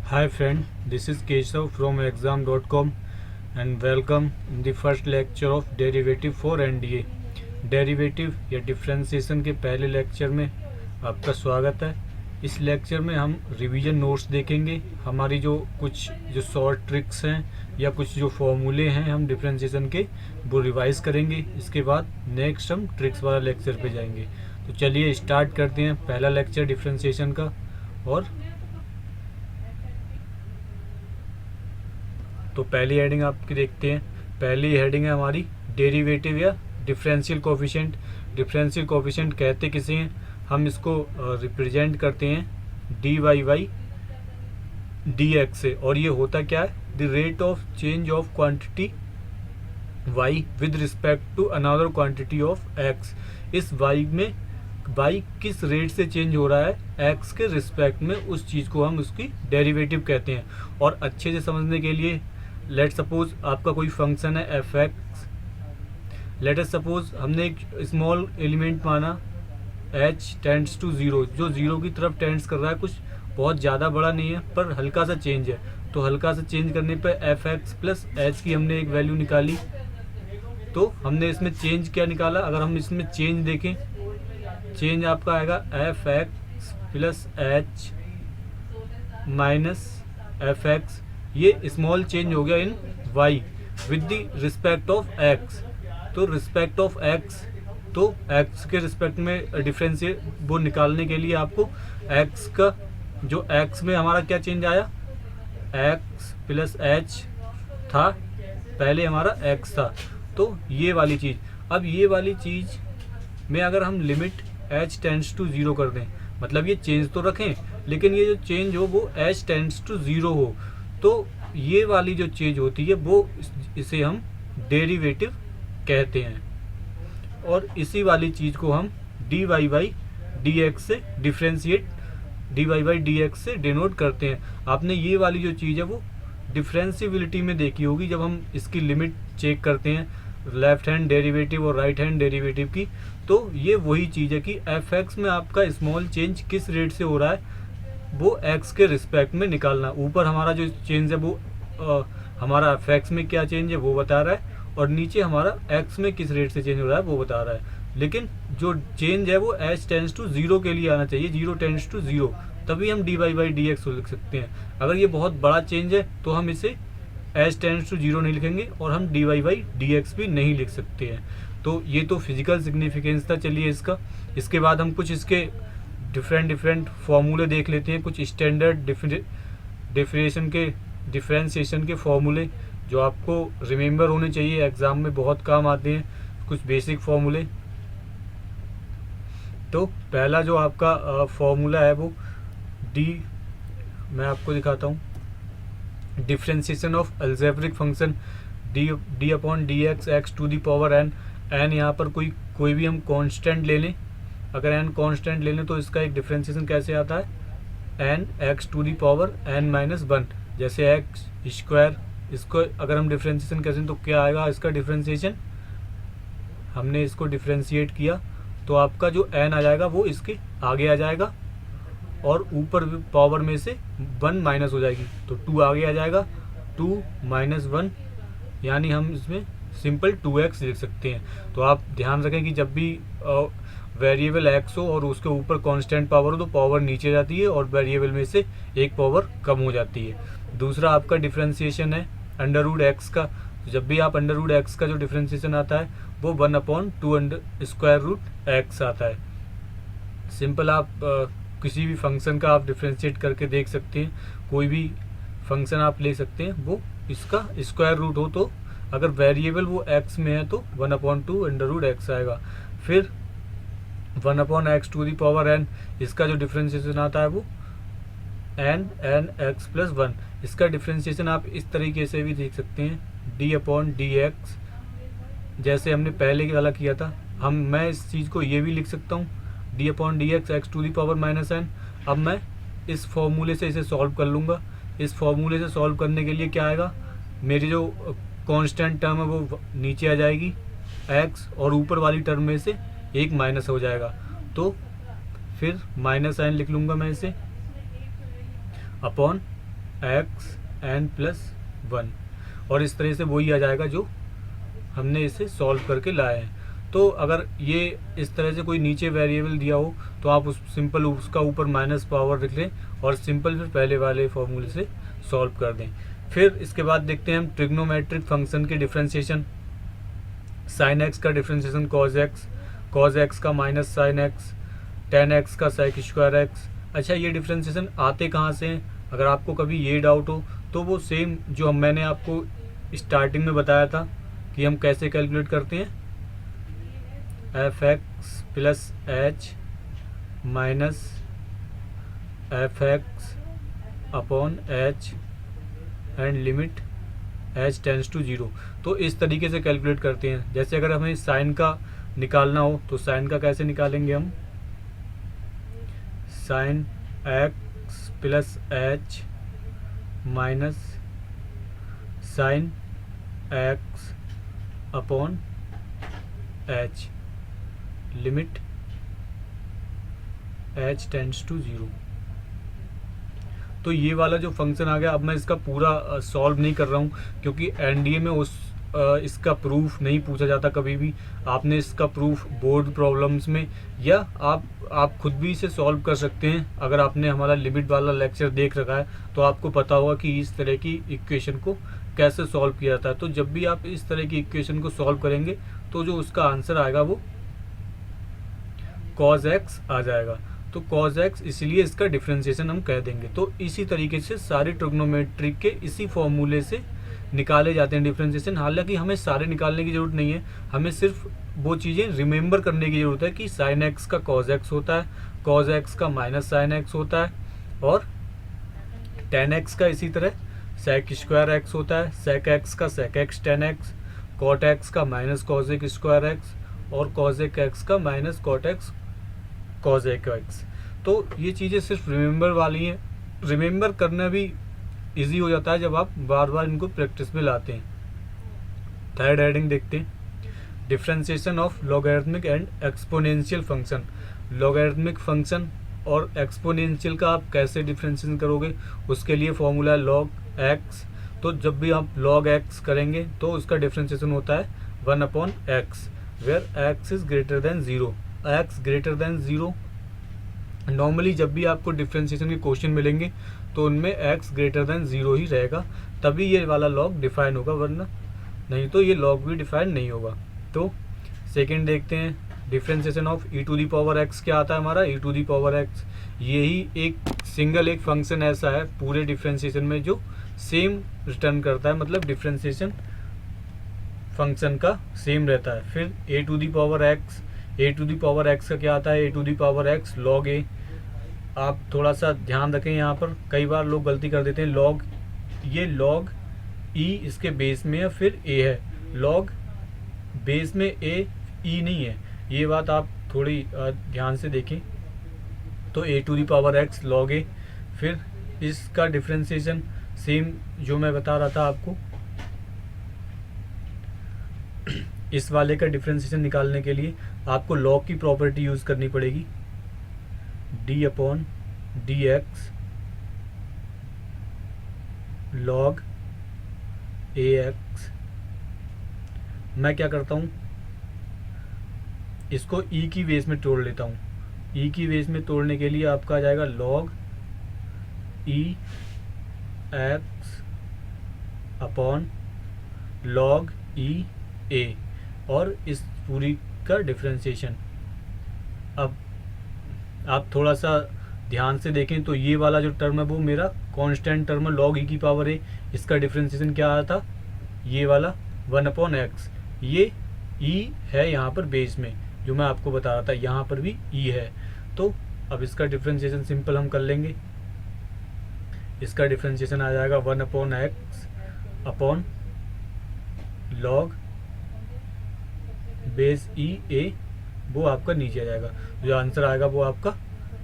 Hi friend, this is Keshav from exam.com and welcome in the first lecture of derivative for NDA। Derivative या differentiation के पहले lecture में आपका स्वागत है। इस लेक्चर में हम रिवीजन नोट्स देखेंगे। हमारी जो शॉर्ट ट्रिक्स हैं या कुछ जो फॉर्मूले हैं हम डिफरेंशिएशन के वो रिवाइज करेंगे। इसके बाद नेक्स्ट हम ट्रिक्स वाला लेक्चर पे जाएंगे। तो चलिए स्टार्ट करते हैं पहला लेक्चर डिफरेंशिएशन का। और तो पहली हेडिंग आपकी देखते हैं। पहली हेडिंग है हमारी डेरिवेटिव या डिफरेंशियल कोफिशिएंट। डिफरेंशियल कोफिशिएंट कहते किसे हैं? हम इसको रिप्रेजेंट करते हैं d Y by D x से। और ये होता क्या है? The rate of change of quantity y with respect to another quantity of x। इस y में y किस रेट से चेंज हो रहा है x के रिस्पेक्ट में, उस चीज़ को हम उसकी डेरिवेटिव कहते हैं। और अच्छे से समझने के लिए लेट सपोज आपका कोई फंक्शन है f x. Let us suppose हमने एक स्मॉल एलिमेंट माना h टेंड्स टू ज़ीरो, जो ज़ीरो की तरफ टेंड्स कर रहा है। कुछ बहुत ज़्यादा बड़ा नहीं है पर हल्का सा चेंज है। तो हल्का सा चेंज करने पर एफ एक्स प्लस एच की हमने एक वैल्यू निकाली। तो हमने इसमें चेंज क्या निकाला? अगर हम इसमें चेंज देखें, चेंज आपका आएगा F x plus H minus F X. ये स्मॉल चेंज हो गया in Y with the respect of X. तो रिस्पेक्ट ऑफ एक्स, तो एक्स के रिस्पेक्ट में डिफरेंशिएट वो निकालने के लिए आपको एक्स का जो एक्स में हमारा क्या चेंज आया, एक्स प्लस एच था, पहले हमारा एक्स था। तो ये वाली चीज़, अब ये वाली चीज़ में अगर हम limit h tends to zero कर दें, मतलब ये चेंज तो रखें लेकिन ये जो चेंज हो वो h टेंड्स टू ज़ीरो हो, तो ये वाली जो चेंज होती है वो इसे हम डेरिवेटिव कहते हैं। और इसी वाली चीज़ को हम D Y by D x से differentiate D Y by D x से डिनोट करते हैं। आपने ये वाली जो चीज़ है वो डिफ्रेंसिबिलिटी में देखी होगी, जब हम इसकी लिमिट चेक करते हैं लेफ्ट हैंड डेरिवेटिव और राइट हैंड डेरिवेटिव की। तो ये वही चीज़ है कि एफ एक्स में आपका स्मॉल चेंज किस रेट से हो रहा है वो एक्स के रिस्पेक्ट में निकालना। ऊपर हमारा जो चेंज है वो हमारा एफ एक्स में क्या चेंज है वो बता रहा है, और नीचे हमारा एक्स में किस रेट से चेंज हो रहा है वो बता रहा है। लेकिन जो चेंज है वो एच टेंड्स टू ज़ीरो के लिए आना चाहिए, ज़ीरो टेंड्स टू ज़ीरो, तभी हम D Y by D x लिख सकते हैं। अगर ये बहुत बड़ा चेंज है तो हम इसे एच टेंड्स टू ज़ीरो नहीं लिखेंगे और हम D Y by D x भी नहीं लिख सकते हैं। तो ये तो फिजिकल सिग्निफिकेंस था। चलिए इसके बाद हम कुछ इसके डिफरेंट फार्मूले देख लेते हैं, कुछ स्टैंडर्ड डिफरेंशिएशन के फार्मूले जो आपको रिमेंबर होने चाहिए, एग्ज़ाम में बहुत काम आते हैं, कुछ बेसिक फार्मूले। तो पहला जो आपका फार्मूला है वो मैं आपको दिखाता हूँ, differentiation of algebraic function d upon D x x to the power n. N यहाँ पर कोई भी हम कांस्टेंट ले लें, अगर एन कांस्टेंट ले लें तो इसका एक डिफरेंशिएशन कैसे आता है, n x to the power n minus one. जैसे एक्स स्क्वायर, इसको अगर हम डिफरेंशिएशन करें तो क्या आएगा इसका डिफरेंशिएशन, हमने इसको डिफरेंशिएट किया तो आपका जो एन आ जाएगा वो इसके आगे आ जाएगा और ऊपर पावर में से वन माइनस हो जाएगी तो टू आगे आ जाएगा, टू माइनस वन, यानी हम इसमें सिंपल 2x लिख सकते हैं। तो आप ध्यान रखें कि जब भी वेरिएबल x हो और उसके ऊपर कांस्टेंट पावर हो तो पावर नीचे जाती है और वेरिएबल में से एक पावर कम हो जाती है। दूसरा आपका डिफरेंशिएशन है अंडर रूट एक्स का। तो जब भी आप अंडर रूट एक्स का जो डिफरेंशिएशन आता है वो 1/2 स्क्वायर रूट एक्स आता है। सिंपल आप किसी भी फंक्शन का आप डिफरेंशिएट करके देख सकते हैं, कोई भी फंक्शन आप ले सकते हैं, वो इसका स्क्वायर रूट हो तो अगर वेरिएबल वो x में है तो 1/2 अंडर रूट एक्स आएगा। फिर 1/x to the power n, इसका जो डिफरेंशिएशन आता है वो n x प्लस वन। इसका डिफरेंशिएशन आप इस तरीके से भी देख सकते हैं, d अपॉन डी एक्स, जैसे हमने पहले वाला किया था। मैं इस चीज़ को ये भी लिख सकता हूँ, d upon D x x to the power minus n। अब मैं इस फॉर्मूले से इसे सॉल्व कर लूँगा। इस फॉर्मूले से सॉल्व करने के लिए क्या आएगा, मेरी जो कांस्टेंट टर्म है वो नीचे आ जाएगी x, और ऊपर वाली टर्म में से एक माइनस हो जाएगा, तो फिर माइनस साइन लिख लूँगा मैं इसे अपॉन एक्स एन प्लस 1, और इस तरह से वही आ जाएगा जो हमने इसे सॉल्व करके लाए हैं। तो अगर ये इस तरह से कोई नीचे वेरिएबल दिया हो तो आप उस सिंपल उसका ऊपर माइनस पावर रख लें और सिंपल फिर पहले वाले फॉर्मूले से सॉल्व कर दें। फिर इसके बाद देखते हैं हम ट्रिग्नोमेट्रिक फंक्शन के डिफरेंशिएशन। साइन एक्स का डिफरेंशिएशन कॉज एक्स का minus sine x, tan x का सेक स्क्वायर एक्स। अच्छा, ये डिफरेंशिएशन आते कहाँ से हैं? अगर आपको कभी ये डाउट हो तो वो सेम जो मैंने आपको स्टार्टिंग में बताया था कि हम कैसे कैलकुलेट करते हैं, f x plus H minus F x upon h and limit h tends to 0। तो इस तरीके से कैलकुलेट करते हैं। जैसे अगर हमें साइन का निकालना हो तो साइन का कैसे निकालेंगे हम, sine x plus H minus sine x upon h limit h tends to 0। तो ये वाला जो फंक्शन आ गया, अब मैं इसका पूरा सॉल्व नहीं कर रहा हूँ क्योंकि एनडीए में इसका प्रूफ नहीं पूछा जाता कभी भी। आपने इसका प्रूफ बोर्ड प्रॉब्लम्स में या आप खुद भी इसे सॉल्व कर सकते हैं। अगर आपने हमारा लिमिट वाला लेक्चर देख रखा है तो आपको पता होगा कि इस तरह की इक्वेशन को कैसे सॉल्व किया जाता है। तो जब भी आप इस तरह की इक्वेशन को सॉल्व करेंगे तो जो उसका आंसर आएगा वो cos x आ जाएगा। तो cos x इसलिए इसका डिफरेंशिएशन हम कह देंगे। तो इसी तरीके से सारे ट्रिग्नोमेट्रिक के इसी फॉर्मूले से निकाले जाते हैं डिफरेंशिएशन। हालांकि हमें सारे निकालने की ज़रूरत नहीं है, हमें सिर्फ वो चीज़ें रिमेंबर करने की ज़रूरत है कि साइन एक्स का cos x होता है, cos x का माइनस साइन एक्स होता है, और टेन एक्स का इसी तरह सेक स्क्वायर एक्स होता है, सेक एक्स का sec x tan x, cot x का माइनस कॉजेक स्क्वायर एक्स, और कॉजेक एक्स का minus cot x cosec x. तो ये चीज़ें सिर्फ रिमेंबर वाली हैं। रिमेंबर करना भी इजी हो जाता है जब आप बार बार इनको प्रैक्टिस में लाते हैं। थर्ड हेडिंग देखते हैं, differentiation of logarithmic and exponential function. Logarithmic function और एक्सपोनेंशियल का आप कैसे डिफरेंशिएशन करोगे, उसके लिए फॉर्मूला है लॉग एक्स। तो जब भी आप लॉग एक्स करेंगे तो उसका डिफरेंशिएशन होता है 1/x, where x is greater than 0। x greater than 0, normally जब भी आपको डिफरेंशिएशन के क्वेश्चन मिलेंगे तो उनमें x ग्रेटर देन 0 ही रहेगा, तभी ये वाला लॉग डिफाइन होगा, वरना नहीं तो ये लॉग भी डिफाइन नहीं होगा। तो सेकंड देखते हैं, differentiation of e to the power x क्या आता है हमारा, e to the power x। यही एक सिंगल एक फंक्शन ऐसा है पूरे डिफरेंशिएशन में जो सेम रिटर्न करता है, मतलब डिफरेंशिएशन फंक्शन का सेम रहता है। फिर a to the power x, a to the power x का क्या आता है, a to the power x log a। आप थोड़ा सा ध्यान रखें, यहाँ पर कई बार लोग गलती कर देते हैं, log ये log e इसके बेस में है, फिर a है, log बेस में a e नहीं है, ये बात आप थोड़ी ध्यान से देखें। तो a to the power x log a, फिर इसका डिफरेंशिएशन सेम जो मैं बता रहा था आपको, इस वाले का डिफरेंशिएशन निकालने के लिए आपको लॉग की प्रॉपर्टी यूज़ करनी पड़ेगी, d/dx log ax। मैं क्या करता हूँ, इसको e की बेस में तोड़ लेता हूँ। e की बेस में तोड़ने के लिए आपका आ जाएगा log e x upon log e a, और इस पूरी का डिफरेंशिएशन। अब आप थोड़ा सा ध्यान से देखें तो ये वाला जो टर्म है वो मेरा कांस्टेंट टर्म है log e की पावर a, इसका डिफरेंशिएशन क्या आया था, ये वाला 1/x। ये e है यहाँ पर बेस में जो मैं आपको बता रहा था, यहाँ पर भी e है। तो अब इसका डिफरेंशिएशन सिंपल हम कर लेंगे, इसका डिफरेंशिएशन आ जाएगा 1/x अपॉन log बेस ई ए, वो आपका नीचे आ जाएगा, जो आंसर आएगा वो आपका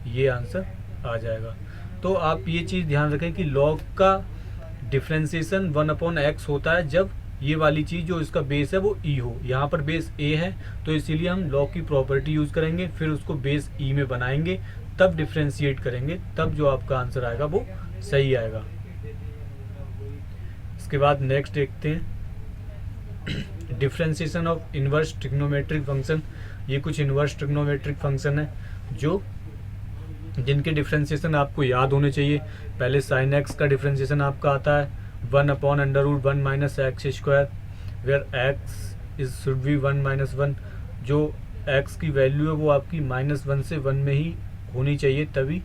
ये आंसर आ जाएगा। तो आप ये चीज़ ध्यान रखें कि log का डिफरेंशिएशन 1/x होता है जब ये वाली चीज़ जो इसका बेस है वो e हो। यहाँ पर बेस a है तो इसीलिए हम log की प्रॉपर्टी यूज़ करेंगे, फिर उसको बेस e में बनाएंगे, तब डिफरेंशिएट करेंगे, तब जो आपका आंसर आएगा वो सही आएगा। इसके बाद नेक्स्ट देखते हैं differentiation of inverse trigonometric function. ये कुछ इनवर्स ट्रिग्नोमेट्रिक फंक्शन है जो जिनके डिफरेंशिएशन आपको याद होने चाहिए। पहले साइन एक्स का डिफरेंशिएशन आपका आता है 1/√1 minus x square, where x is should be 1 - 1। जो एक्स की वैल्यू है वो आपकी -1 से 1 में ही होनी चाहिए, तभी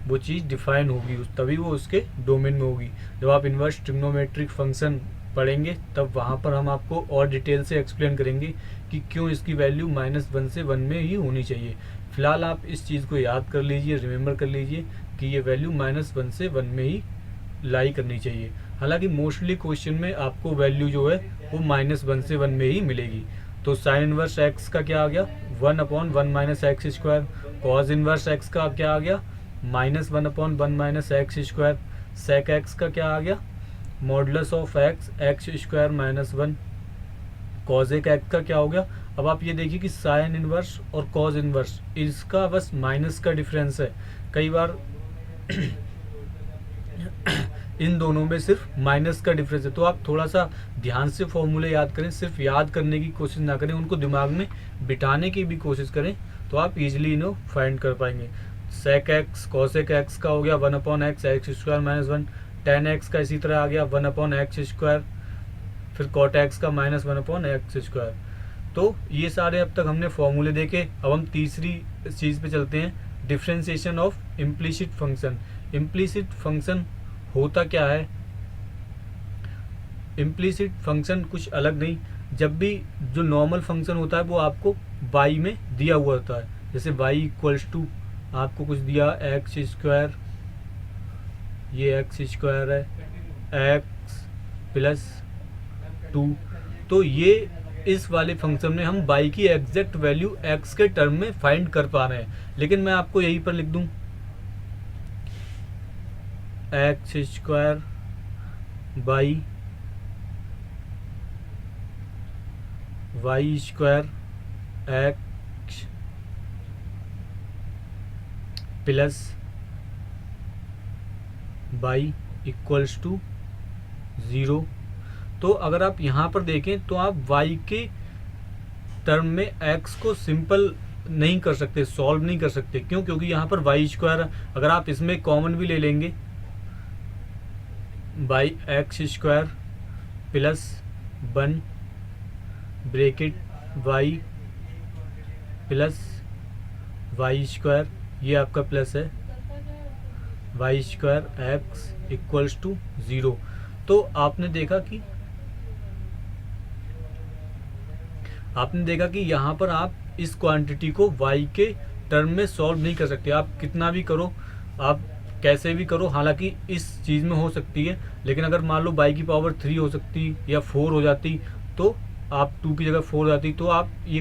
वो चीज़ डिफाइन होगी, तभी वो उसके डोमेन में होगी। जब आप इन्वर्स ट्रिग्नोमेट्रिक फंक्शन पढ़ेंगे तब वहाँ पर हम आपको और डिटेल से एक्सप्लेन करेंगे कि क्यों इसकी वैल्यू -1 से 1 में ही होनी चाहिए। फिलहाल आप इस चीज़ को याद कर लीजिए, रिमेंबर कर लीजिए कि ये वैल्यू -1 से 1 में ही लाई करनी चाहिए। हालांकि मोस्टली क्वेश्चन में आपको वैल्यू जो है वो -1 से 1 में ही मिलेगी। तो साइन इनवर्स एक्स का क्या आ गया 1/1 minus x square. Cos inverse X का क्या आ गया -1/1 minus x square. Sec x का क्या आ गया modulus of X square -1। Cosec x का क्या हो गया। अब आप ये देखिए कि साइन इनवर्स और कॉज इनवर्स इसका बस माइनस का डिफरेंस है। कई बार इन दोनों में सिर्फ माइनस का डिफरेंस है, तो आप थोड़ा सा ध्यान से फॉर्मूले याद करें। सिर्फ याद करने की कोशिश ना करें, उनको दिमाग में बिठाने की भी कोशिश करें, तो आप इजीली इन्हें फाइंड कर पाएंगे। सेक एक्स कॉसेक एक्स का हो गया 1/x x square -1। Ten x का इसी तरह आ गया 1/x स्क्वायर। फिर कॉट एक्स का -1/x स्क्वायर। तो ये सारे अब तक हमने फॉर्मूले देखे। अब हम तीसरी चीज़ पे चलते हैं, differentiation of implicit function. Implicit function होता क्या है। इम्प्लिसिट फंक्शन कुछ अलग नहीं, जब भी जो नॉर्मल फंक्शन होता है वो आपको y में दिया हुआ होता है। जैसे y = आपको कुछ दिया एक्स स्क्वायर, ये एक्स स्क्वायर है x + 2। तो ये इस वाले फंक्शन में हम y की एग्जैक्ट वैल्यू x के टर्म में फाइंड कर पा रहे हैं। लेकिन मैं आपको यहीं पर लिख दूं x square y square x plus y = 0। तो अगर आप यहाँ पर देखें तो आप y के टर्म में x को सिंपल नहीं कर सकते, सॉल्व नहीं कर सकते। क्यों? क्योंकि यहाँ पर y स्क्वायर, अगर आप इसमें कॉमन भी ले लेंगे x square plus 1 bracket y plus y square, ये आपका प्लस है y स्क्वायर x = 0। तो आपने देखा कि यहाँ पर आप इस क्वांटिटी को y के टर्म में सॉल्व नहीं कर सकते। आप कितना भी करो, आप कैसे भी करो, हालांकि इस चीज़ में हो सकती है, लेकिन अगर मान लो y की पावर 3 हो सकती या 4 हो जाती, तो आप 2 की जगह 4 हो जाती, तो आप ये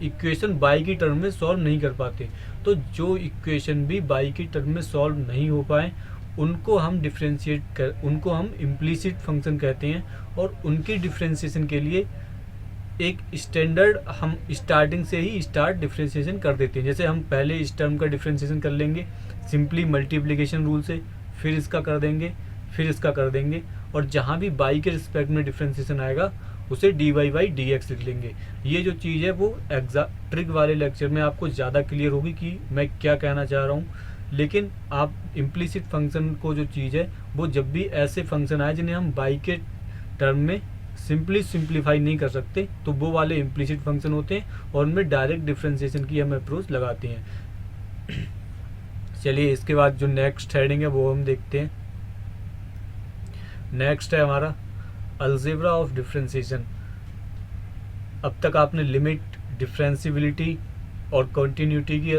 इक्वेशन y की टर्म में सॉल्व नहीं कर पाते। तो जो इक्वेशन भी y की टर्म में सॉल्व नहीं हो पाए उनको हम उनको हम इम्प्लिसिट फंक्शन कहते हैं। और उनकी डिफरेंशिएशन के लिए एक स्टैंडर्ड हम स्टार्टिंग से ही डिफरेंशिएशन कर देते हैं। जैसे हम पहले इस टर्म का डिफरेंशिएशन कर लेंगे सिंपली मल्टीप्लिकेशन रूल से, फिर इसका कर देंगे, फिर इसका कर देंगे, और जहाँ भी y के रिस्पेक्ट में डिफरेंशिएशन आएगा उसे dy/dx लिख लेंगे। ये जो चीज़ है वो ट्रिक वाले लेक्चर में आपको ज़्यादा क्लियर होगी कि मैं क्या कहना चाह रहा हूँ। लेकिन आप इम्प्लिसिट फंक्शन को जो चीज़ है वो जब भी ऐसे फंक्शन आए जिन्हें हम y के टर्म में सिंप्लीफाई नहीं कर सकते, तो वो वाले इम्प्लिसिट फंक्शन होते हैं और उनमें डायरेक्ट डिफरेंशिएशन की हम अप्रोच लगाते हैं। चलिए इसके बाद जो नेक्स्ट हेडिंग है वो हम देखते हैं। नेक्स्ट है हमारा अलजेब्रा ऑफ डिफरेंशिएशन। अब तक आपने लिमिट, डिफरेंशिबिलिटी और कंटिन्यूटी की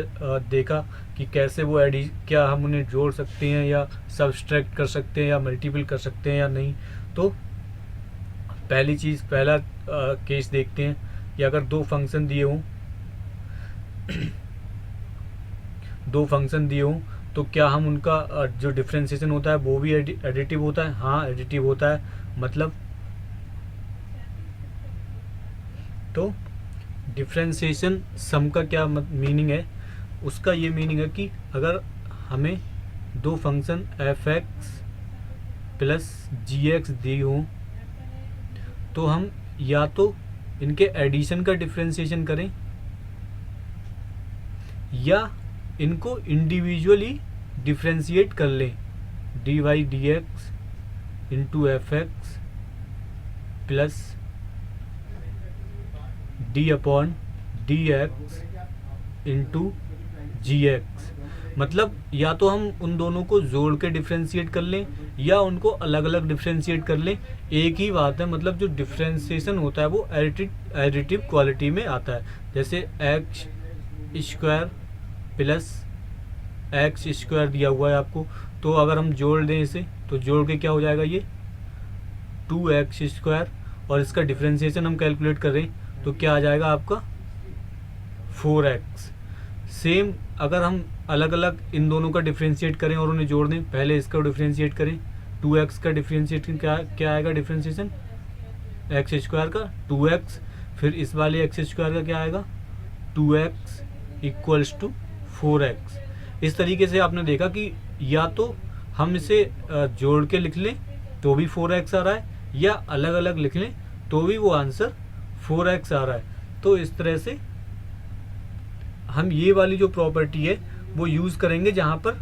देखा कि कैसे वो क्या हम उन्हें जोड़ सकते हैं या सब्सट्रैक्ट कर सकते हैं या मल्टीपल कर सकते हैं या नहीं। तो पहला केस देखते हैं कि अगर दो फंक्शन दिए हों तो क्या हम उनका जो डिफरेंशिएशन होता है वो भी एडिटिव होता है। हाँ, एडिटिव होता है। मतलब तो डिफरेंशिएशन सम का क्या मीनिंग है, उसका ये मीनिंग है कि अगर हमें दो फंक्शन f(x) प्लस जी एक्स दी हो तो हम या तो इनके एडिशन का डिफ्रेंशिएशन करें या इनको इंडिविजुअली डिफ्रेंशिएट कर लें। D Y D x into F x plus D upon D x into जी एक्स। मतलब या तो हम उन दोनों को जोड़ के डिफ्रेंशिएट कर लें या उनको अलग अलग डिफ्रेंशिएट कर लें, एक ही बात है। मतलब जो डिफ्रेंशिएशन होता है वो एडिटिव क्वालिटी में आता है। जैसे x square plus x square दिया हुआ है आपको, तो अगर हम जोड़ दें इसे तो जोड़ के क्या हो जाएगा, ये 2x स्क्वायर, और इसका डिफ्रेंशिएशन हम कैलकुलेट करें तो क्या आ जाएगा आपका 4x। सेम अगर हम अलग अलग इन दोनों का डिफ्रेंशिएट करें और उन्हें जोड़ दें, पहले इसका डिफ्रेंशिएट करें, 2x का डिफ्रेंशिएशन क्या आएगा, डिफ्रेंशिएशन एक्स स्क्वायर का 2x, फिर इस वाले एक्स स्क्वायर का क्या आएगा 2x इक्वल्स टू 4x। इस तरीके से आपने देखा कि या तो हम इसे जोड़ के लिख लें तो भी 4x आ रहा है, या अलग अलग लिख लें तो भी वो आंसर 4x आ रहा है। तो इस तरह से हम ये वाली जो प्रॉपर्टी है वो यूज़ करेंगे जहाँ पर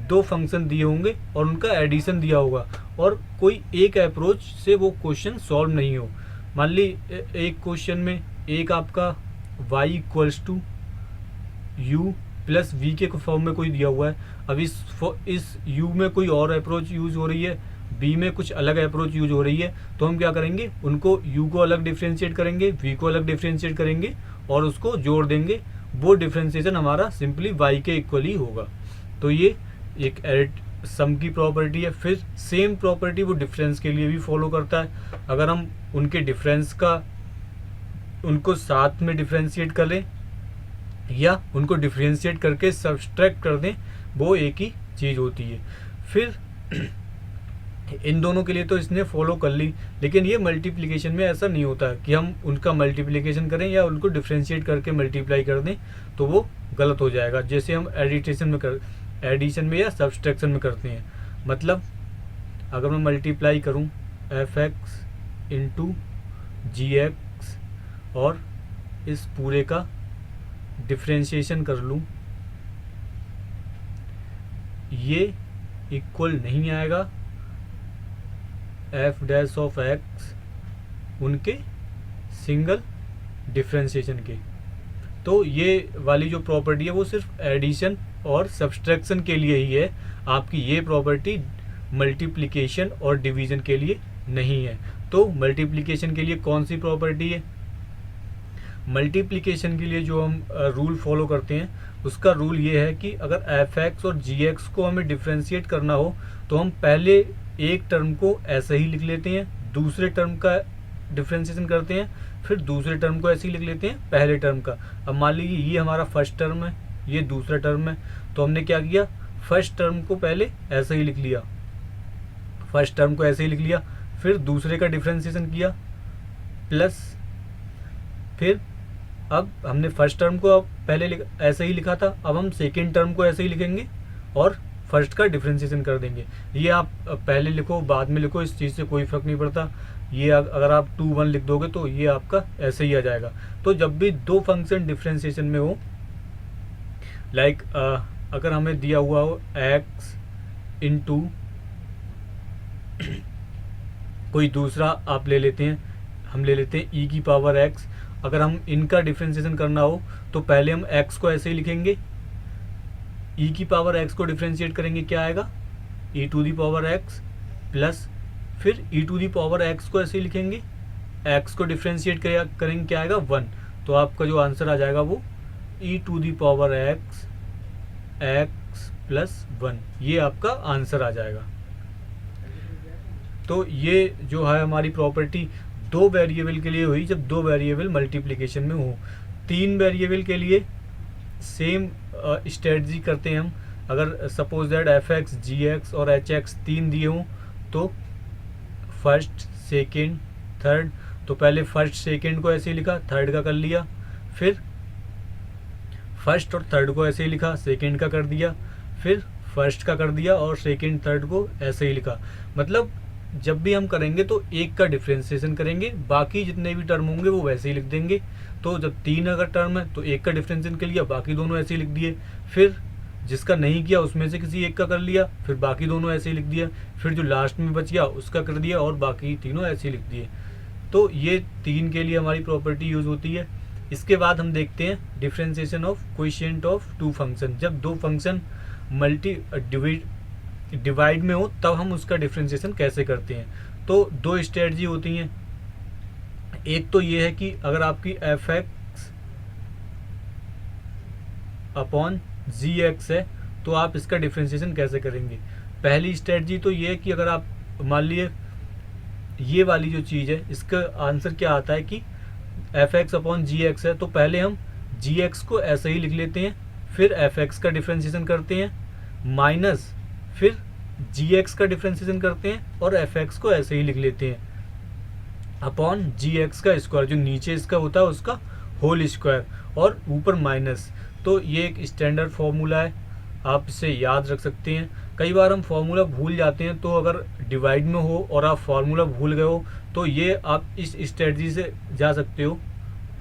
दो फंक्शन दिए होंगे और उनका एडिशन दिया होगा और कोई एक अप्रोच से वो क्वेश्चन सॉल्व नहीं हो। मान ली एक क्वेश्चन में एक आपका y equals to u plus v के फॉर्म में कोई दिया हुआ है। अब इस u में कोई और अप्रोच यूज हो रही है, b में कुछ अलग अप्रोच यूज हो रही है, तो हम क्या करेंगे, उनको u को अलग डिफ्रेंशिएट करेंगे, v को अलग डिफ्रेंशिएट करेंगे और उसको जोड़ देंगे। वो डिफ्रेंशिएशन हमारा सिंपली y के इक्वल ही होगा। तो ये एक सम की प्रॉपर्टी है। फिर सेम प्रॉपर्टी वो डिफरेंस के लिए भी फॉलो करता है। अगर हम उनके डिफरेंस का उनको साथ में डिफ्रेंशिएट कर लें या उनको डिफ्रेंशिएट करके सब्सट्रैक्ट कर दें, वो एक ही चीज़ होती है। फिर इन दोनों के लिए तो इसने फॉलो कर ली, लेकिन ये मल्टीप्लिकेशन में ऐसा नहीं होता कि हम उनका मल्टीप्लिकेशन करें या उनको डिफ्रेंशिएट करके मल्टीप्लाई कर दें, तो वो गलत हो जाएगा। जैसे हम एडिशन में या सब्सट्रैक्शन में करते हैं। मतलब अगर मैं मल्टीप्लाई करूं एफ एक्स इंटू जी एक्स और इस पूरे का डिफ्रेंशिएशन कर लूं, ये इक्वल नहीं आएगा एफ डैश ऑफ एक्स उनके सिंगल डिफ्रेंशिएशन के। तो ये वाली जो प्रॉपर्टी है वो सिर्फ एडिशन और सब्सट्रैक्शन के लिए ही है। आपकी ये प्रॉपर्टी मल्टीप्लिकेशन और डिवीजन के लिए नहीं है। तो मल्टीप्लिकेशन के लिए कौन सी प्रॉपर्टी है, मल्टीप्लिकेशन के लिए जो हम रूल फॉलो करते हैं उसका रूल ये है कि अगर एफ एक्स और जी एक्स को हमें डिफ्रेंशिएट करना हो तो हम पहले एक टर्म को ऐसे ही लिख लेते हैं, दूसरे टर्म का डिफ्रेंशिएशन करते हैं, फिर दूसरे टर्म को ऐसे ही लिख लेते हैं पहले टर्म का। अब मान लीजिए ये हमारा फर्स्ट टर्म है, ये दूसरा टर्म है, तो हमने क्या किया, फर्स्ट टर्म को पहले ऐसे ही लिख लिया, फर्स्ट टर्म को ऐसे ही लिख लिया, फिर दूसरे का डिफ्रेंशिएशन किया प्लस, फिर अब हमने फर्स्ट टर्म को पहले ऐसे ही लिखा था, अब हम सेकेंड टर्म को ऐसे ही लिखेंगे और फर्स्ट का डिफ्रेंशिएशन कर देंगे। ये आप पहले लिखो बाद में लिखो, इस चीज़ से कोई फर्क नहीं पड़ता। ये अगर आप 2 1 लिख दोगे तो ये आपका ऐसे ही आ जाएगा। तो जब भी दो फंक्शन डिफ्रेंशिएशन में हो, लाइक अगर हमें दिया हुआ हो x इंटू कोई दूसरा आप ले लेते हैं, हम ले लेते हैं e की पावर x। अगर हम इनका डिफ्रेंशिएशन करना हो तो पहले हम x को ऐसे ही लिखेंगे, e की पावर x को डिफ्रेंशिएट करेंगे, क्या आएगा e to the power x plus, फिर e to the power x को ऐसे ही लिखेंगे, x को डिफ्रेंशिएट करेंगे, क्या आएगा 1। तो आपका जो आंसर आ जाएगा वो e to the power x plus 1, ये आपका आंसर आ जाएगा। तो ये जो है हमारी प्रॉपर्टी दो वेरिएबल के लिए हुई जब दो वेरिएबल मल्टीप्लिकेशन में हो। 3 वेरिएबल के लिए सेम स्ट्रेटजी करते हैं हम। अगर suppose that f x g x और एच एक्स 3 दिए हों तो फर्स्ट सेकेंड थर्ड, तो पहले फर्स्ट सेकेंड को ऐसे ही लिखा, थर्ड का कर लिया, फिर फर्स्ट और थर्ड को ऐसे ही लिखा, सेकेंड का कर दिया, फिर फर्स्ट का कर दिया और सेकंड थर्ड को ऐसे ही लिखा। मतलब जब भी हम करेंगे तो एक का डिफ्रेंसिएशन करेंगे, बाकी जितने भी टर्म होंगे वो वैसे ही लिख देंगे। तो जब 3 अगर टर्म है तो एक का डिफ्रेंसिएशन कर लिया, बाकी दोनों ऐसे ही लिख दिए। फिर जिसका नहीं किया उसमें से किसी एक का कर लिया, फिर बाकी दोनों ऐसे ही लिख दिया। फिर जो लास्ट में बच गया उसका कर दिया और बाकी तीनों ऐसे ही लिख दिए। तो ये 3 के लिए हमारी प्रॉपर्टी यूज होती है। इसके बाद हम देखते हैं differentiation of coefficient of two function. जब दो फंक्शन मल्टी डिवाइड में हो तब हम उसका डिफ्रेंसिएशन कैसे करते हैं। तो दो स्ट्रेटजी होती हैं। एक तो ये है कि अगर आपकी एफ एक्स अपॉन जी एक्स है तो आप इसका डिफ्रेंसिएशन कैसे करेंगे। पहली स्ट्रेटजी तो ये है कि अगर आप मान लिए ये वाली जो चीज़ है इसका आंसर क्या आता है कि एफ एक्स अपॉन जी एक्स है, तो पहले हम जी एक्स को ऐसे ही लिख लेते हैं, फिर एफ एक्स का डिफ्रेंसिएशन करते हैं, माइनस फिर जी एक्स का डिफ्रेंसिएशन करते हैं और एफ एक्स को ऐसे ही लिख लेते हैं अपॉन जी एक्स का स्क्वायर, जो नीचे इसका होता है उसका होल स्क्वायर, और ऊपर माइनस। तो ये एक स्टैंडर्ड फॉर्मूला है, आप इसे याद रख सकते हैं। कई बार हम फार्मूला भूल जाते हैं, तो अगर डिवाइड में हो और आप फार्मूला भूल गए हो तो ये आप इस स्ट्रेटजी से जा सकते हो।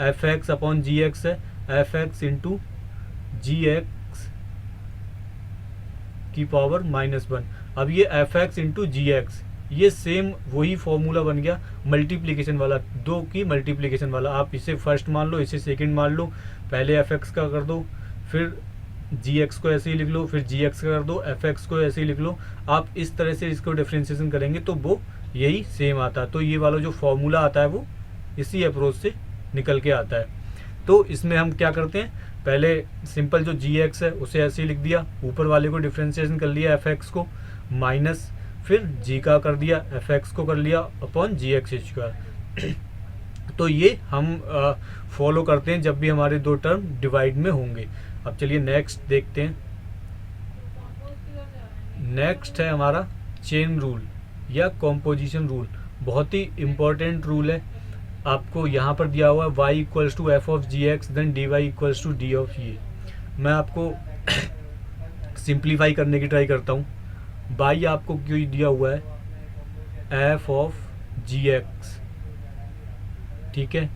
एफ एक्स अपॉन जी एक्स है, एफ एक्स इंटू जी एक्स की पावर -1। अब ये एफ एक्स इंटू जी एक्स, ये सेम वही फॉर्मूला बन गया मल्टीप्लिकेशन वाला, दो की मल्टीप्लिकेशन वाला। आप इसे फर्स्ट मान लो, इसे सेकंड मान लो, पहले एफ एक्स का कर दो, फिर जी एक्स को ऐसे ही लिख लो, फिर जी एक्स का कर दो, एफ एक्स को ऐसे ही लिख लो। आप इस तरह से इसको डिफ्रेंसिएशन करेंगे तो वो यही सेम आता है। तो ये वाला जो फॉर्मूला आता है वो इसी अप्रोच से निकल के आता है। तो इसमें हम क्या करते हैं, पहले सिंपल जो जी एक्स है उसे ऐसे ही लिख दिया, ऊपर वाले को डिफ्रेंसिएशन कर लिया एफ एक्स को, माइनस फिर जी का कर दिया, एफ एक्स को कर लिया अपॉन जी एक्स स्क्वायर। तो ये हम फॉलो करते हैं जब भी हमारे दो टर्म डिवाइड में होंगे। अब चलिए नेक्स्ट देखते हैं। नेक्स्ट है हमारा चेन रूल या कॉम्पोजिशन रूल। बहुत ही इम्पोर्टेंट रूल है। आपको यहाँ पर दिया हुआ है y equals to f of g x then d y equals to d of ये। मैं आपको सिंप्लीफाई करने की ट्राई करता हूँ। y आपको क्यों दिया हुआ है एफ ऑफ जी एक्स, ठीक है।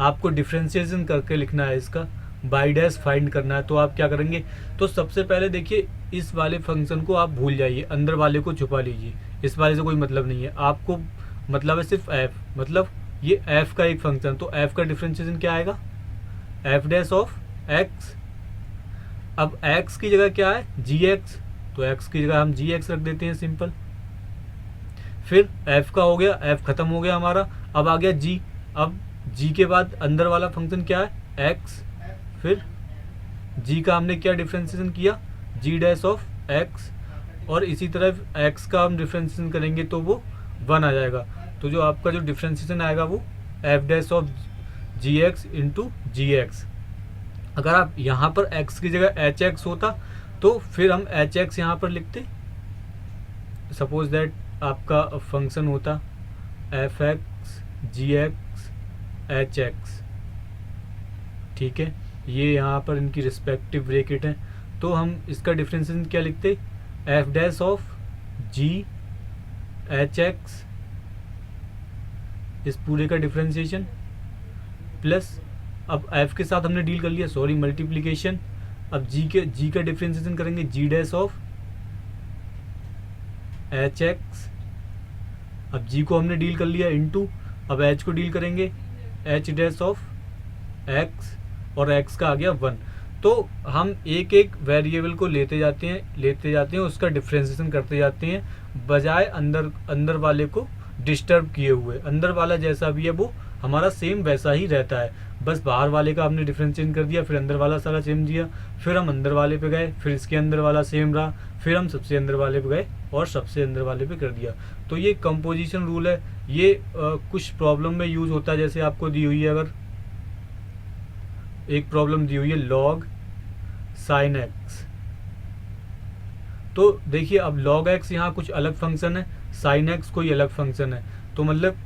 आपको डिफ्रेंसिएशन करके लिखना है इसका, बाई डैश फाइंड करना है। तो आप क्या करेंगे, तो सबसे पहले देखिए इस वाले फंक्शन को आप भूल जाइए, अंदर वाले को छुपा लीजिए, इस वाले से कोई मतलब नहीं है आपको, मतलब है सिर्फ एफ, मतलब ये एफ का एक फंक्शन। तो एफ का डिफ्रेंसिएशन क्या आएगा, एफ डैश ऑफ एक्स। अब एक्स की जगह क्या है जी एक्स, तो एक्स की जगह हम जी एक्स रख देते हैं सिंपल। फिर एफ का हो गया, एफ खत्म हो गया हमारा, अब आ गया जी। अब जी के बाद अंदर वाला फंक्शन क्या है एक्स, फिर जी का हमने क्या डिफ्रेंसिएशन किया जी डैश ऑफ एक्स, और इसी तरह एक्स का हम डिफ्रेंसिएशन करेंगे तो वो 1 आ जाएगा। तो जो आपका जो डिफ्रेंसिएशन आएगा वो f dash of g x into ji x. अगर आप यहाँ पर एक्स की जगह एच एक्स होता तो फिर हम एच एक्स यहाँ पर लिखते। सपोज दैट आपका फंक्शन होता F x g x H x, ठीक है। ये यहाँ पर इनकी रिस्पेक्टिव ब्रैकेट है, तो हम इसका डिफ्रेंसिएशन क्या लिखते, F dash of ji H x, इस पूरे का डिफ्रेंसिएशन प्लस, अब एफ के साथ हमने डील कर लिया, सॉरी मल्टीप्लिकेशन। अब जी का डिफ्रेंसिएशन करेंगे जी डैश ऑफ एच एक्स, अब जी को हमने डील कर लिया इनटू, अब एच को डील करेंगे एच डैश ऑफ एक्स, और एक्स का आ गया 1। तो हम एक एक वेरिएबल को लेते जाते हैं उसका डिफ्रेंसिएशन करते जाते हैं, बजाय अंदर वाले को डिस्टर्ब किए हुए। अंदर वाला जैसा भी है वो हमारा सेम वैसा ही रहता है, बस बाहर वाले का हमने डिफ्रेंशिएट कर दिया, फिर अंदर वाला सारा सेम दिया, फिर हम अंदर वाले पे गए, फिर इसके अंदर वाला सेम रहा, फिर हम सबसे अंदर वाले पे गए और सबसे अंदर वाले पे कर दिया। तो ये कंपोजिशन रूल है। ये कुछ प्रॉब्लम में यूज होता है, जैसे आपको दी हुई है, अगर एक प्रॉब्लम दी हुई है लॉग साइन एक्स, तो देखिए अब log x यहाँ कुछ अलग फंक्शन है, साइन x कोई अलग फंक्शन है। तो मतलब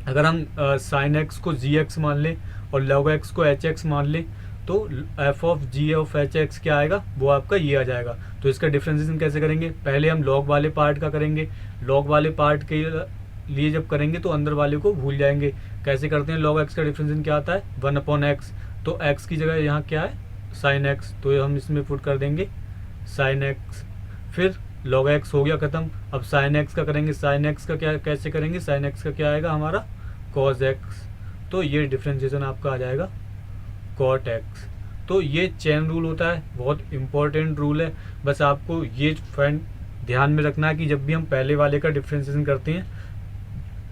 अगर हम साइन x को जी एक्स मान लें और log x को एच एक्स मान लें, तो f of g of h x क्या आएगा, वो आपका ये आ जाएगा। तो इसका डिफ्रेंसिएशन कैसे करेंगे, पहले हम लॉग वाले पार्ट का करेंगे। लॉग वाले पार्ट के लिए जब करेंगे तो अंदर वाले को भूल जाएंगे। कैसे करते हैं, लॉग एक्स का डिफ्रेंसिएशन क्या आता है, 1/x। तो एक्स की जगह यहाँ क्या है, साइन एक्स, तो हम इसमें पुट कर देंगे साइन एक्स। फिर लॉग एक्स हो गया खत्म। अब साइन एक्स का करेंगे, साइन एक्स का क्या कैसे करेंगे, साइन एक्स का क्या आएगा हमारा, कॉस एक्स। तो ये डिफ्रेंशिएशन आपका आ जाएगा कॉट एक्स। तो ये चेन रूल होता है, बहुत इंपॉर्टेंट रूल है। बस आपको ये फैन ध्यान में रखना है कि जब भी हम पहले वाले का डिफ्रेंशिएशन करते हैं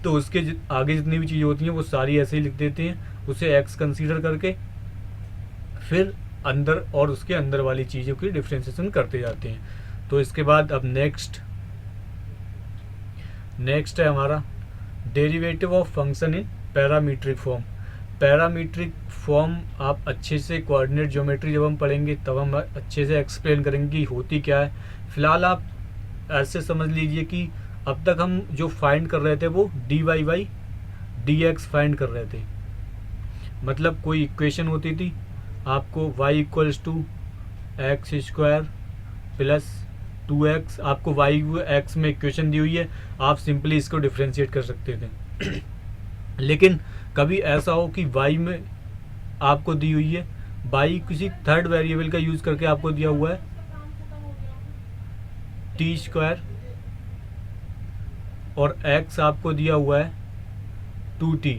तो उसके आगे जितनी भी चीज़ें होती हैं वो सारी ऐसे ही लिख देते हैं, उसे एक्स कंसीडर करके फिर अंदर और उसके अंदर वाली चीज़ों की डिफ्रेंशिएशन करते जाते हैं। तो इसके बाद अब नेक्स्ट है हमारा derivative of function in parametric form. Parametric form आप अच्छे से कोऑर्डिनेट ज्योमेट्री जब हम पढ़ेंगे तब हम अच्छे से एक्सप्लेन करेंगे कि होती क्या है। फिलहाल आप ऐसे समझ लीजिए कि अब तक हम जो फाइंड कर रहे थे वो d Y by D x find कर रहे थे। मतलब कोई इक्वेशन होती थी, आपको y equals to x square plus 2x, आपको y x में इक्वेशन दी हुई है, आप सिंपली इसको डिफ्रेंशिएट कर सकते थे। लेकिन कभी ऐसा हो कि y में आपको दी हुई है, y किसी थर्ड वेरिएबल का यूज करके आपको दिया हुआ है टी स्क्वायर और x आपको दिया हुआ है 2t।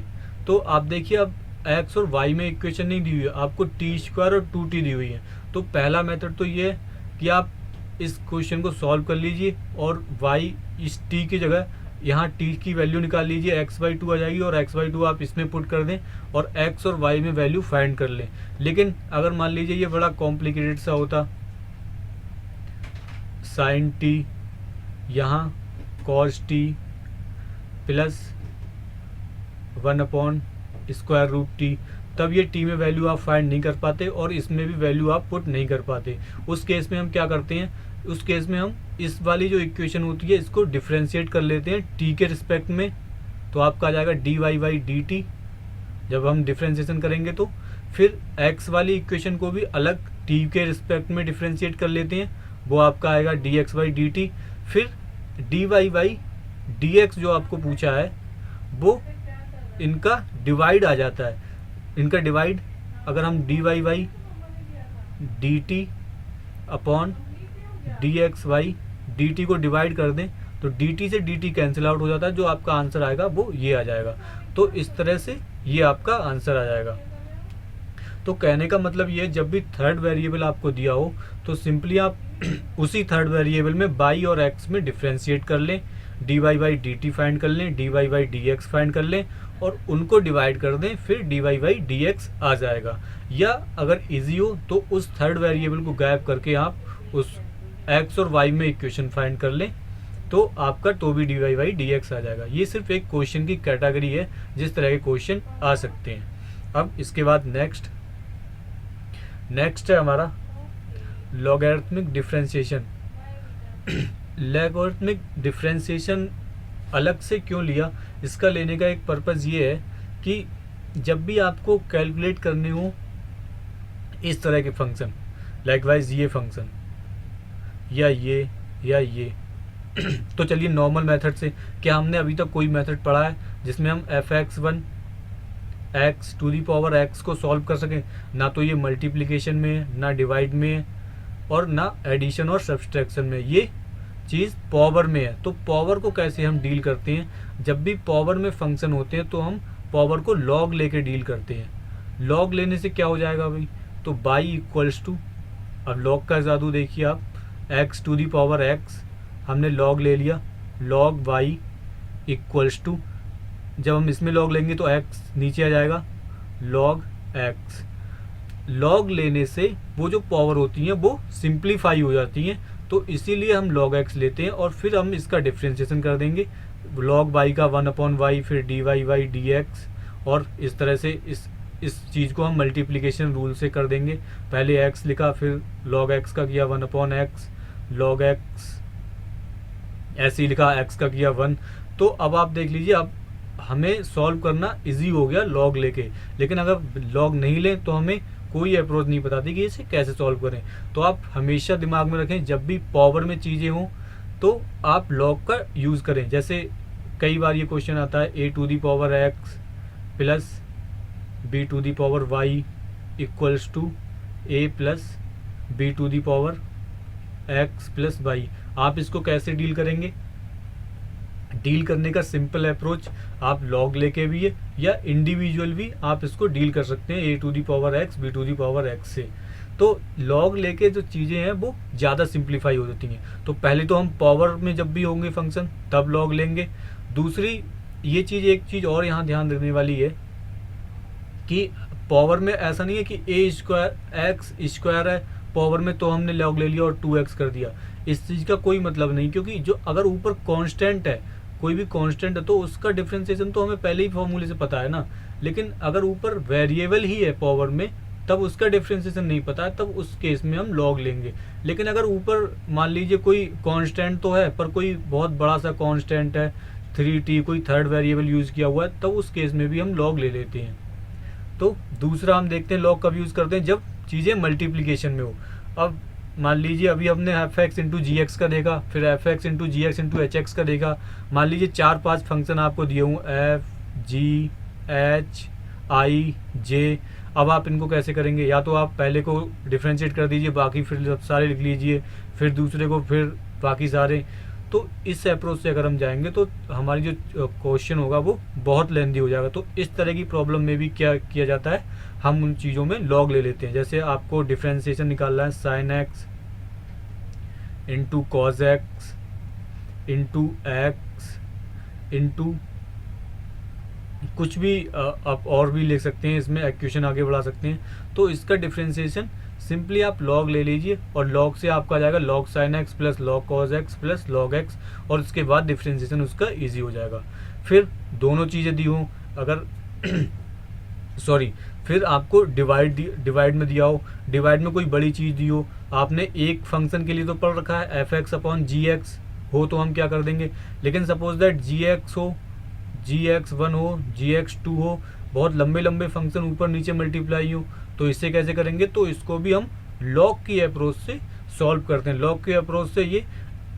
तो आप देखिए अब x और y में इक्वेशन नहीं दी हुई है, आपको टी स्क्वायर और 2t दी हुई है। तो पहला मेथड तो ये है कि आप इस क्वेश्चन को सॉल्व कर लीजिए और y इस t की जगह यहाँ t की वैल्यू निकाल लीजिए, x/2 आ जाएगी और x/2 आप इसमें पुट कर दें और x और y में वैल्यू फाइंड कर लें। लेकिन अगर मान लीजिए ये बड़ा कॉम्प्लिकेटेड सा होता, साइन t यहाँ कॉस t प्लस 1/√t, तब ये t में वैल्यू आप फाइंड नहीं कर पाते और इसमें भी वैल्यू आप पुट नहीं कर पाते। उस केस में हम क्या करते हैं, उस केस में हम इस वाली जो इक्वेशन होती है इसको डिफ्रेंशिएट कर लेते हैं t के रिस्पेक्ट में। तो आपका आ जाएगा dy/dt जब हम डिफ्रेंशिएशन करेंगे। तो फिर x वाली इक्वेशन को भी अलग t के रिस्पेक्ट में डिफ्रेंशिएट कर लेते हैं, वो आपका आएगा dx/dt। फिर dy/dx जो आपको पूछा है वो इनका डिवाइड आ जाता है। इनका डिवाइड अगर हम dy/dt अपॉन dx/dt को डिवाइड कर दें तो dt से dt कैंसिल आउट हो जाता है, जो आपका आंसर आएगा वो ये आ जाएगा। तो इस तरह से ये आपका आंसर आ जाएगा। तो कहने का मतलब ये है, जब भी थर्ड वेरिएबल आपको दिया हो तो सिंपली आप उसी थर्ड वेरिएबल में y और x में डिफ्रेंशिएट कर लें, dy/dt फाइंड कर लें, dy/dx फाइंड कर लें और उनको डिवाइड कर दें, फिर dy/dx आ जाएगा। या अगर इजी हो तो उस थर्ड वेरिएबल को गायब करके आप उस x और y में इक्वेशन फाइंड कर लें तो आपका तो भी dy/dx आ जाएगा। ये सिर्फ एक क्वेश्चन की कैटेगरी है जिस तरह के क्वेश्चन आ सकते हैं। अब इसके बाद नेक्स्ट है हमारा लॉगरिथमिक डिफरेंशिएशन। लॉगरिथमिक डिफरेंशिएशन अलग से क्यों लिया, इसका लेने का एक पर्पज़ ये है कि जब भी आपको कैलकुलेट करने हो इस तरह के फंक्शन, लाइकवाइज ये फंक्शन या ये तो चलिए नॉर्मल मेथड से, क्या हमने अभी तक कोई मेथड पढ़ा है जिसमें हम fx1 x को सॉल्व कर सकें? ना तो ये मल्टीप्लिकेशन में, ना डिवाइड में और ना एडिशन और सब्सट्रैक्शन में, ये चीज़ पावर में है। तो पावर को कैसे हम डील करते हैं, जब भी पावर में फंक्शन होते हैं तो हम पावर को लॉग लेके डील करते हैं। लॉग लेने से क्या हो जाएगा भाई, तो y इक्वल्स टू, अब लॉग का जादू देखिए आप, x⁴x हमने लॉग ले लिया, लॉग y इक्वल्स टू, जब हम इसमें लॉग लेंगे तो x नीचे आ जाएगा, लॉग x। लॉग लेने से वो जो पावर होती हैं वो सिंप्लीफाई हो जाती हैं, तो इसीलिए हम log x लेते हैं और फिर हम इसका डिफ्रेंशिएशन कर देंगे, log y का 1/y फिर dy/dx और इस तरह से इस चीज़ को हम मल्टीप्लिकेशन रूल से कर देंगे। पहले x लिखा, फिर log x का किया 1/x, log x ऐसे ही लिखा, x का किया 1। तो अब आप देख लीजिए, अब हमें सॉल्व करना इजी हो गया लॉग लेके। लेकिन अगर लॉग नहीं लें तो हमें कोई अप्रोच नहीं बताती कि इसे कैसे सॉल्व करें। तो आप हमेशा दिमाग में रखें, जब भी पावर में चीज़ें हों तो आप लॉग का यूज़ करें। जैसे कई बार ये क्वेश्चन आता है a to the power x plus b to the power y equals to a plus b to the power x plus y। आप इसको कैसे डील करेंगे? डील करने का सिंपल अप्रोच, आप लॉग लेके भी है या इंडिविजुअल भी आप इसको डील कर सकते हैं a to the power x b to the power x से। तो लॉग लेके जो चीज़ें हैं वो ज़्यादा सिंप्लीफाई हो जाती हैं। तो पहले तो हम पावर में जब भी होंगे फंक्शन तब लॉग लेंगे। दूसरी ये चीज़, एक चीज़ और यहाँ ध्यान देने वाली है कि पावर में ऐसा नहीं है कि ए स्क्वायर एक्स स्क्वायर है पावर में तो हमने लॉग ले लिया और 2x कर दिया। इस चीज़ का कोई मतलब नहीं, क्योंकि जो अगर ऊपर कांस्टेंट है, कोई भी कांस्टेंट है तो उसका डिफरेंशिएशन तो हमें पहले ही फॉर्मूले से पता है ना। लेकिन अगर ऊपर वेरिएबल ही है पावर में तब उसका डिफरेंशिएशन नहीं पता है, तब उस केस में हम लॉग लेंगे। लेकिन अगर ऊपर मान लीजिए कोई कांस्टेंट तो है पर कोई बहुत बड़ा सा कांस्टेंट है 3t, कोई थर्ड वेरिएबल यूज़ किया हुआ है, तब उस केस में भी हम लॉग ले लेते हैं। तो दूसरा हम देखते हैं लॉग कब यूज़ करते हैं, जब चीज़ें मल्टीप्लिकेशन में हो। अब मान लीजिए अभी हमने एफ एक्स इंटू जी एक्स का देखा, फिर एफ एक्स इंटू जी एक्स इंटू एच एक्स का देखा। मान लीजिए 4-5 फंक्शन आपको दिए हूँ एफ जी एच आई जे। अब आप इनको कैसे करेंगे? या तो आप पहले को डिफ्रेंशिएट कर दीजिए, बाकी फिर सारे लिख लीजिए, फिर दूसरे को, फिर बाकी सारे। तो इस अप्रोच से अगर हम जाएंगे तो हमारी जो क्वेश्चन होगा वो बहुत लेंदी हो जाएगा। तो इस तरह की प्रॉब्लम में भी क्या किया जाता है, हम उन चीज़ों में लॉग ले लेते हैं। जैसे आपको डिफ्रेंशिएशन निकालना है sine x into cos x into x into कुछ भी आप और भी ले सकते हैं, इसमें इक्वेशन आगे बढ़ा सकते हैं। तो इसका डिफ्रेंशिएशन सिंपली आप लॉग ले लीजिए और लॉग से आपका आ जाएगा log sign x plus log cos x plus log x, और उसके बाद डिफ्रेंशिएशन उसका इजी हो जाएगा। फिर दोनों चीज़ें दी हों, अगर सॉरी, फिर आपको डिवाइड में दिया हो, डिवाइड में कोई बड़ी चीज़ दी हो, आपने एक फंक्शन के लिए तो पढ़ रखा है एफ एक्स अपॉन जी एक्स हो तो हम क्या कर देंगे। लेकिन सपोज दैट जी एक्स हो, जी एक्स 1 हो, जी एक्स 2 हो, बहुत लंबे लंबे फंक्शन ऊपर नीचे मल्टीप्लाई हो, तो इससे कैसे करेंगे? तो इसको भी हम लॉग की अप्रोच से सॉल्व करते हैं। लॉग की अप्रोच से ये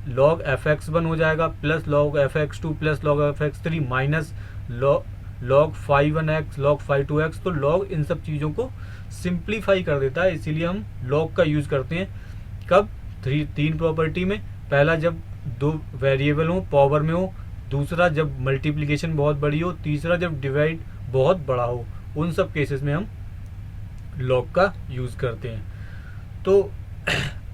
लॉग एफ एक्स 1 हो जाएगा plus log F x 2 plus log F x 3 minus log five 1 x log five 2 x. तो लॉग इन सब चीज़ों को सिंप्लीफाई कर देता है, इसीलिए हम लॉग का यूज़ करते हैं। कब? तीन प्रॉपर्टी में, पहला जब दो वेरिएबल हो पावर में हो, दूसरा जब मल्टीप्लिकेशन बहुत बड़ी हो, तीसरा जब डिवाइड बहुत बड़ा हो। उन सब केसेस में हम लॉग का यूज़ करते हैं। तो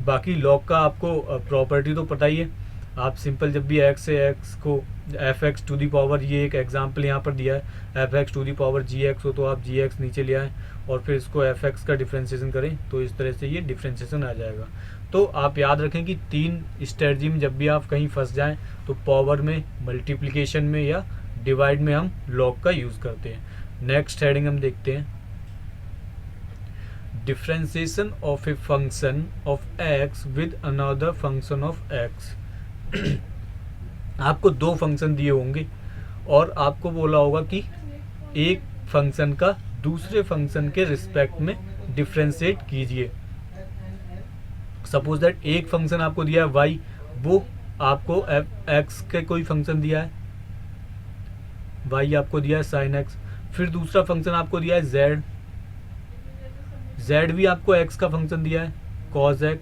बाकी लॉग का आपको प्रॉपर्टी तो पता ही है। आप सिंपल जब भी एक्स से एक्स को f x to the power, ये एक एग्जांपल यहाँ पर दिया है, f x to the power g x हो तो आप जी एक्स नीचे ले आएँ और फिर इसको एफ एक्स का डिफ्रेंशिएशन करें, तो इस तरह से ये डिफ्रेंशिएशन आ जाएगा। तो आप याद रखें कि 3 स्ट्रेटजी में जब भी आप कहीं फंस जाएं तो पावर में, मल्टीप्लिकेशन में या डिवाइड में हम लॉग का यूज़ करते हैं। नेक्स्ट हेडिंग हम देखते हैं, differentiation of a function of x with another function of x. आपको 2 फंक्शन दिए होंगे और आपको बोला होगा कि एक फंक्शन का दूसरे फंक्शन के रिस्पेक्ट में डिफ्रेंशिएट कीजिए। सपोज दैट एक फंक्शन आपको दिया है y, वो आपको x के कोई फंक्शन दिया है, y आपको दिया है sin x। फिर दूसरा फंक्शन आपको दिया है z भी आपको x का फंक्शन दिया है cos x।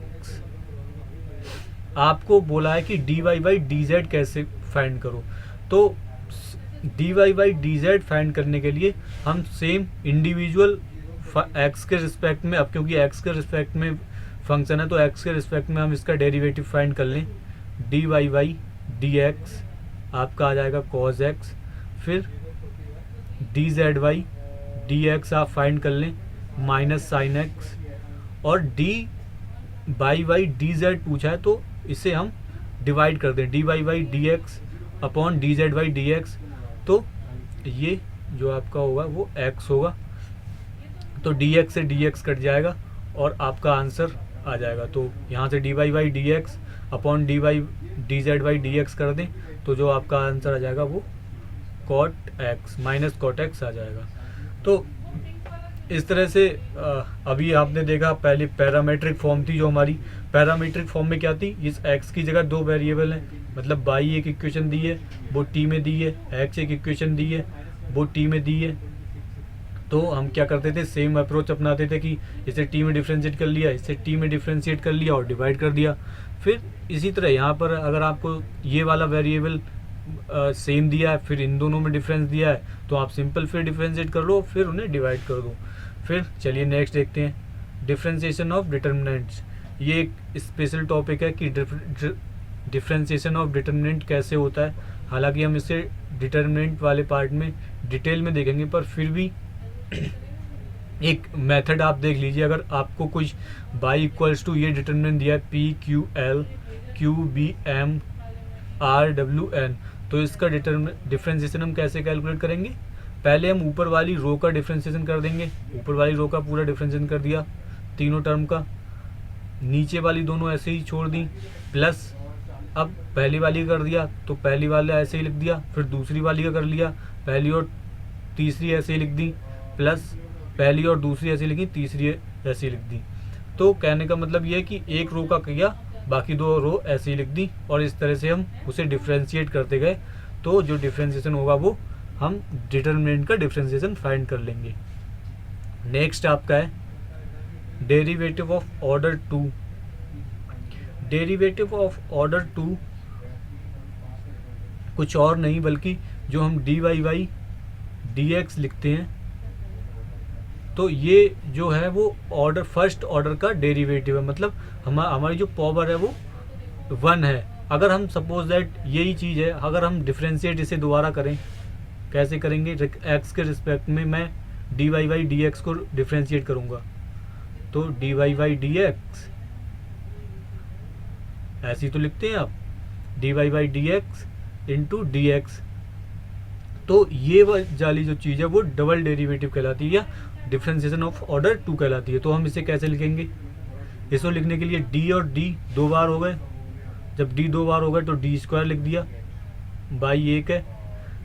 आपको बोला है कि dy बाई dz कैसे फाइंड करो। तो dy बाई dz फाइंड करने के लिए हम सेम इंडिविजुअल x के रिस्पेक्ट में, अब क्योंकि x के रिस्पेक्ट में फंक्शन है तो x के रिस्पेक्ट में हम इसका डेरिवेटिव फाइंड कर लें। dy बाई dx आपका आ जाएगा cos x, फिर dz बाई dx आप फाइंड कर लें माइनस साइन x, और dy बाई dz पूछा है तो इसे हम डिवाइड कर दें, dy by dx upon dz by dx। तो ये जो आपका होगा वो x होगा, तो dx से dx कट जाएगा और आपका आंसर आ जाएगा। तो यहाँ से dy by dx upon dz by dx कर दें तो जो आपका आंसर आ जाएगा वो cot x minus cot x आ जाएगा। तो इस तरह से अभी आपने देखा पहले पैरामीट्रिक फॉर्म थी जो हमारी। पैरामीट्रिक फॉर्म में क्या थी, इस x की जगह दो वेरिएबल हैं, मतलब y एक इक्वेशन दी है वो t में दी है, x एक इक्वेशन दी है वो t में दी है। तो हम क्या करते थे, सेम अप्रोच अपनाते थे कि इसे t में डिफ्रेंशिएट कर लिया, इसे t में डिफ्रेंशिएट कर लिया और डिवाइड कर दिया। फिर इसी तरह यहाँ पर अगर आपको ये वाला वेरिएबल सेम दिया है, फिर इन दोनों में डिफरेंस दिया है, तो आप सिंपल फिर डिफ्रेंशिएट कर लो, फिर उन्हें डिवाइड कर दो। फिर चलिए नेक्स्ट देखते हैं, डिफ्रेंशिएशन ऑफ डिटर्मिनेंट्स। ये एक स्पेशल टॉपिक है कि डिफ्रेंशिएशन ऑफ डिटर्मिनेंट कैसे होता है। हालांकि हम इसे डिटर्मिनेंट वाले पार्ट में डिटेल में देखेंगे, पर फिर भी एक मेथड आप देख लीजिए। अगर आपको कुछ y इक्वल्स टू ये डिटर्मिनेंट दिया है p q l q b m r w n, तो इसका डिफ्रेंशिएशन हम कैसे कैलकुलेट करेंगे। पहले हम ऊपर वाली रो का डिफ्रेंशिएशन कर देंगे, ऊपर वाली रो का पूरा डिफ्रेंशिएशन कर दिया तीनों टर्म का, नीचे वाली दोनों ऐसे ही छोड़ दी, प्लस अब पहली वाली कर दिया तो पहली वाला ऐसे ही लिख दिया, फिर दूसरी वाली का कर लिया, पहली और तीसरी ऐसे ही लिख दी, प्लस पहली और दूसरी ऐसे लिखी, तीसरी ऐसे लिख दी। तो कहने का मतलब ये है कि एक रो का किया, बाकी दो रो ऐसे ही लिख दी, और इस तरह से हम उसे डिफ्रेंशिएट करते गए। तो जो डिफ्रेंशिएशन होगा वो हम डिटर्मिनेंट का डिफ्रेंशिएशन फाइंड कर लेंगे। नेक्स्ट आपका है derivative of order 2। Derivative of order 2 कुछ और नहीं बल्कि जो हम D y y D x लिखते हैं, तो ये जो है वो ऑर्डर फर्स्ट ऑर्डर का डेरिवेटिव है, मतलब हमारी जो पावर है वो 1 है। अगर हम सपोज दैट यही चीज़ है, अगर हम डिफ्रेंशिएट इसे दोबारा करें, कैसे करेंगे, एक्स के रिस्पेक्ट में मैं d y y D x को डिफ्रेंशिएट करूँगा, तो d y y D x ऐसे ही तो लिखते हैं आप, d y y D x into d x. तो ये वाली जो चीज़ है वो डबल डेरिवेटिव कहलाती है या डिफ्रेंशिएशन ऑफ ऑर्डर 2 कहलाती है। तो हम इसे कैसे लिखेंगे, इसको लिखने के लिए डी और डी दो बार हो गए, जब डी दो बार हो गए तो डी स्क्वायर लिख दिया, बाई एक है,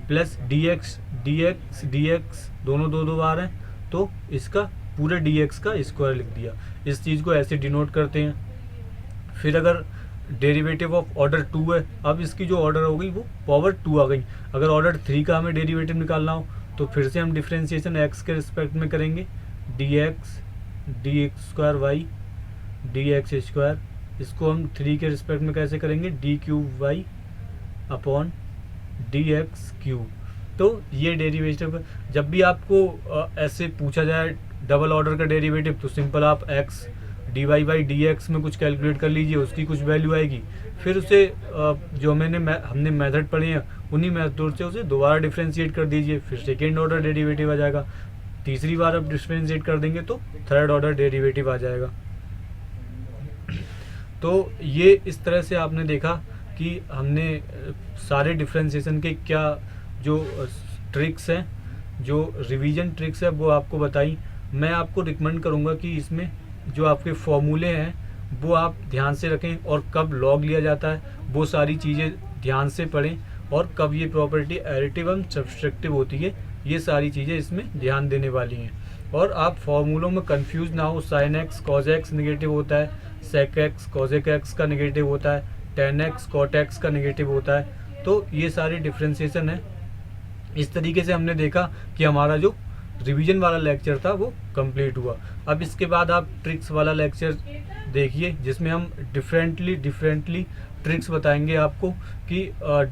plus D x D x D x दोनों दो बार हैं, तो इसका पूरे डी एक्स का स्क्वायर लिख दिया। इस चीज़ को ऐसे डिनोट करते हैं। फिर अगर डेरिवेटिव ऑफ ऑर्डर 2 है, अब इसकी जो ऑर्डर हो गई वो पावर 2 आ गई। अगर ऑर्डर 3 का हमें डेरिवेटिव निकालना हो तो फिर से हम डिफ्रेंशिएशन एक्स के रिस्पेक्ट में करेंगे, d x square y D x square. इसको हम 3 के रिस्पेक्ट में कैसे करेंगे, d cube y upon D x cube. तो ये डेरिवेटिव, जब भी आपको ऐसे पूछा जाए डबल ऑर्डर का डेरिवेटिव, तो सिंपल आप x d Y by D x में कुछ कैलकुलेट कर लीजिए, उसकी कुछ वैल्यू आएगी, फिर उसे जो हमने मेथड पढ़े हैं उन्हीं मेथड से उसे दोबारा डिफ्रेंशिएट कर दीजिए, फिर सेकेंड ऑर्डर डेरिवेटिव आ जाएगा। तीसरी बार आप डिफ्रेंशिएट कर देंगे तो थर्ड ऑर्डर डेरिवेटिव आ जाएगा। तो ये इस तरह से आपने देखा कि हमने सारे डिफ्रेंशिएशन के क्या जो ट्रिक्स हैं, जो रिवीजन ट्रिक्स है वो आपको बताई। मैं आपको रिकमेंड करूँगा कि इसमें जो आपके फॉर्मूले हैं वो आप ध्यान से रखें, और कब लॉग लिया जाता है वो सारी चीज़ें ध्यान से पढ़ें, और कब ये प्रॉपर्टी एडिटिव एंड सब्सट्रैक्टिव होती है, ये सारी चीज़ें इसमें ध्यान देने वाली हैं। और आप फॉर्मूलों में कंफ्यूज ना हो, sine x cos x negative होता है, सेक एक्स कॉजेक एक्स का निगेटिव होता है, टेन एक्स कॉट एक्स का निगेटिव होता है। तो ये सारे डिफ्रेंशिएशन है। इस तरीके से हमने देखा कि हमारा जो रिवीजन वाला लेक्चर था वो कंप्लीट हुआ। अब इसके बाद आप ट्रिक्स वाला लेक्चर देखिए, जिसमें हम डिफरेंटली ट्रिक्स बताएंगे आपको कि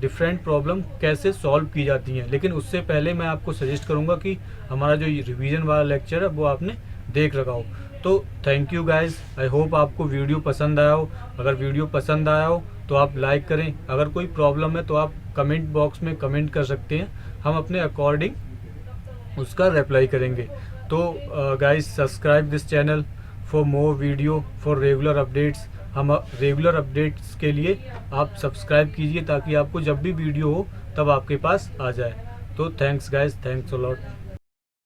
डिफरेंट प्रॉब्लम कैसे सॉल्व की जाती हैं। लेकिन उससे पहले मैं आपको सजेस्ट करूंगा कि हमारा जो रिवीजन वाला लेक्चर है वो आपने देख रखा हो। तो thank you guys, I hope आपको वीडियो पसंद आया हो। अगर वीडियो पसंद आया हो तो आप लाइक करें, अगर कोई प्रॉब्लम है तो आप कमेंट बॉक्स में कमेंट कर सकते हैं, हम अपने अकॉर्डिंग उसका रिप्लाई करेंगे। तो guys subscribe this channel for more video for regular updates. हम रेगुलर अपडेट्स के लिए आप सब्सक्राइब कीजिए ताकि आपको जब भी वीडियो हो तब आपके पास आ जाए। तो thanks guys, thanks a lot.